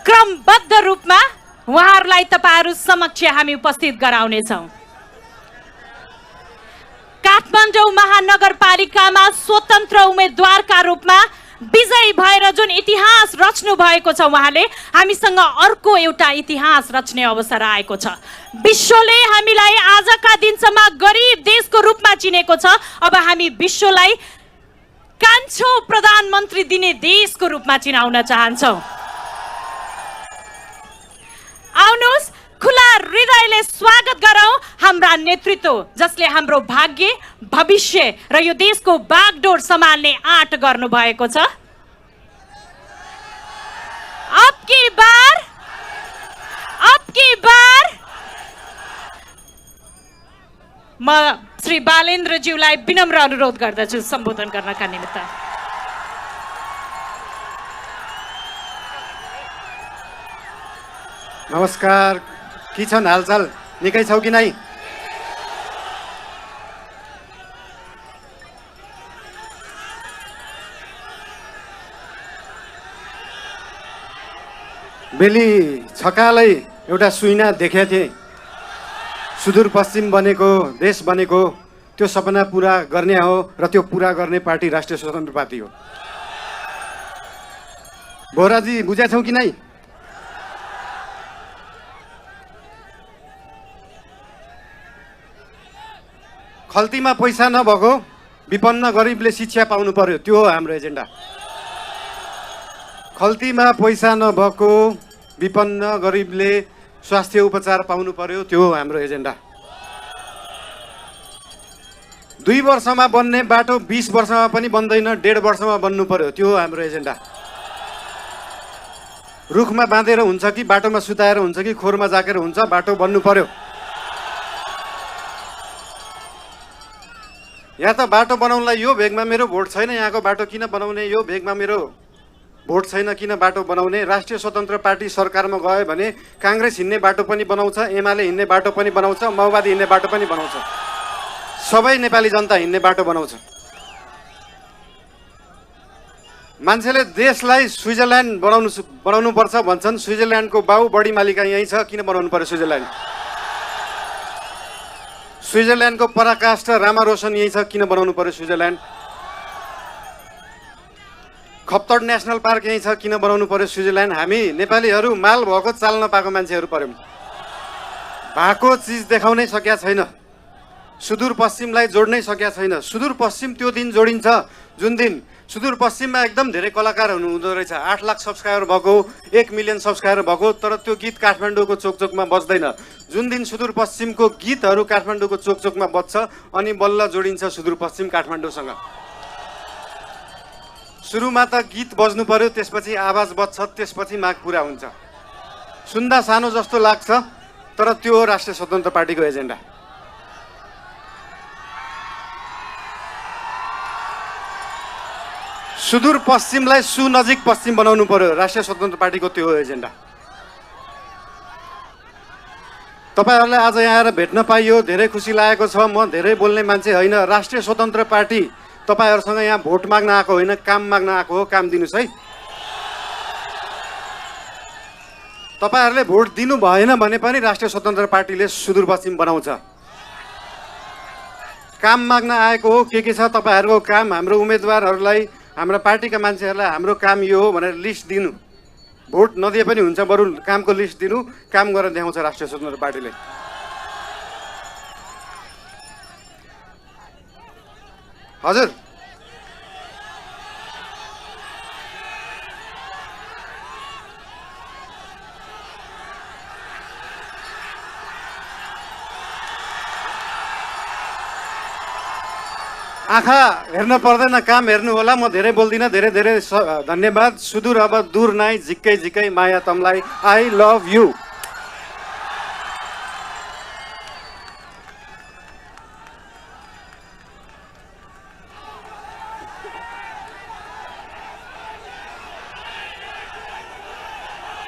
क्रमबद्ध रूपमा उहाँहरूलाई तपाईहरू समक्ष हामी उपस्थित गराउनेछौँ। काठमाडौँ महानगरपालिकामा स्वतन्त्र उम्मेदवारका रूपमा विजयी भएर जुन इतिहास रच्नु भएको छ उहाँले, हामीसँग अर्को एउटा इतिहास रच्ने अवसर आएको छ। विश्वले हामीलाई आजका दिनसम्म गरिब देशको रूपमा चिनेको छ, अब हामी विश्वलाई कान्छो प्रधानमन्त्री दिने देशको रूपमा चिनाउन चाहन्छौँ। आउनुहोस्, खुला हृदयले स्वागत गरौँ हाम्रा नेतृत्व जसले हाम्रो भाग्य, भविष्य र यो देशको बागडोर सम्हाल्ने आँट गर्नु भएको छ। अब की बार म श्री बालेन्द्रज्यूलाई विनम्र अनुरोध गर्दछु सम्बोधन गर्नका निमित्त। नमस्कार, के छन् हालचाल? निकै छौ कि नै? बेली छकालै एउटा सुइना देखेको थिएँ। सुदूरपश्चिम बनेको, देश बनेको, त्यो सपना पुरा गर्ने हो र त्यो पुरा गर्ने पार्टी राष्ट्रिय स्वतन्त्र पार्टी हो। बोराजी बुझेछौ कि नै? खल्तीमा पैसा नभएको विपन्न गरिबले शिक्षा पाउनु पर्यो, त्यो हो हाम्रो एजेन्डा। खल्तीमा पैसा नभएको विपन्न गरिबले स्वास्थ्य उपचार पाउनु पर्यो, त्यो हो हाम्रो एजेन्डा। 2 वर्षमा बन्ने बाटो 20 वर्षमा पनि बन्दैन, 1.5 वर्षमा बन्नु पर्यो, त्यो हो हाम्रो एजेन्डा। रुखमा बाँधेर हुन्छ कि बाटोमा सुताएर हुन्छ कि खोरमा जाकेर हुन्छ, बाटो बन्नु पर्यो। या त बाटो बनाउनलाई यो भेगमा मेरो भोट छैन, यहाँको बाटो किन बनाउने, यो भेगमा मेरो भोट छैन किन बाटो बनाउने। राष्ट्रिय स्वतन्त्र पार्टी सरकारमा गयो भने काङ्ग्रेस हिँड्ने बाटो पनि बनाउँछ, एमाले हिँड्ने बाटो पनि बनाउँछ, माओवादी हिँड्ने बाटो पनि बनाउँछ, सबै नेपाली जनता हिँड्ने बाटो बनाउँछ। मान्छेले देशलाई स्विजरल्यान्ड बनाउनु पर्छ भन्छन्। स्विजरल्यान्डको बाउ बढी मालिका यहीँ छ, किन बनाउनु पर्यो स्विजरल्यान्ड? स्विजरल्यान्डको पराकाष्ठ रामा रोशन यहीँ छ, किन बनाउनु पर्यो स्विजरल्यान्ड? खप्तड नेसनल पार्क यहीँ छ, किन बनाउनु पर्यो स्विजरल्यान्ड? हामी नेपालीहरू माल भएको चाल नपाएको मान्छेहरू पर्यौँ। भएको चिज देखाउनै सकेका छैन, सुदूरपश्चिमलाई जोड्नै सकेका छैन। सुदूरपश्चिम त्यो दिन जोडिन्छ जुन दिन सुदूरपश्चिममा एकदम धेरै कलाकार हुँदो रहेछ। 8 लाख सब्सक्राइबर भएको, 1 मिलियन सब्सक्राइबर भएको, तर त्यो गीत काठमाडौँको चोकचोकमा बज्दैन। जुन दिन सुदूरपश्चिमको गीतहरू काठमाडौँको चोकचोकमा बज्छ अनि बल्ल जोडिन्छ सुदूरपश्चिम काठमाडौँसँग। सुरुमा त गीत बज्नु पर्यो, त्यसपछि आवाज बज्छ, त्यसपछि माग पुरा हुन्छ। सुन्दा सानो जस्तो लाग्छ, तर त्यो हो राष्ट्रिय स्वतन्त्र पार्टीको एजेन्डा। सुदूरपश्चिमलाई सुनजिक पश्चिम बनाउनु पर्यो, राष्ट्रिय स्वतन्त्र पार्टीको त्यो हो एजेन्डा। तपाईहरुलाई आज यहाँ आएर भेट्न पाइयो, धेरै खुसी लागेको छ। म धेरै बोल्ने मान्छे होइन। राष्ट्रिय स्वतन्त्र पार्टी तपाईहरुसँग यहाँ भोट माग्न आएको होइन, काम माग्न आएको हो। काम दिनुस् है। तपाईहरुले भोट दिनु भएन भने पनि राष्ट्रिय स्वतन्त्र पार्टीले सुदूरपश्चिम बनाउँछ। काम माग्न आएको हो। के छ तपाईहरुको काम? हाम्रो उम्मेदवारहरूलाई, हाम्रो पार्टीका मान्छेहरूलाई हाम्रो काम यो हो भनेर लिस्ट दिनु। भोट नदिए पनि हुन्छ, बरु कामको लिस्ट दिनु, काम गरेर देखाउँछ राष्ट्रिय स्वतन्त्र पार्टीले। हजुर, आँखा हेर्न पर्दैन, काम हेर्नु होला। म धेरै बोल्दिनँ। धेरै धेरै धन्यवाद। सुदूर अब दूर नाइ, झिक्कै झिक्कै माया तमलाई। I love you.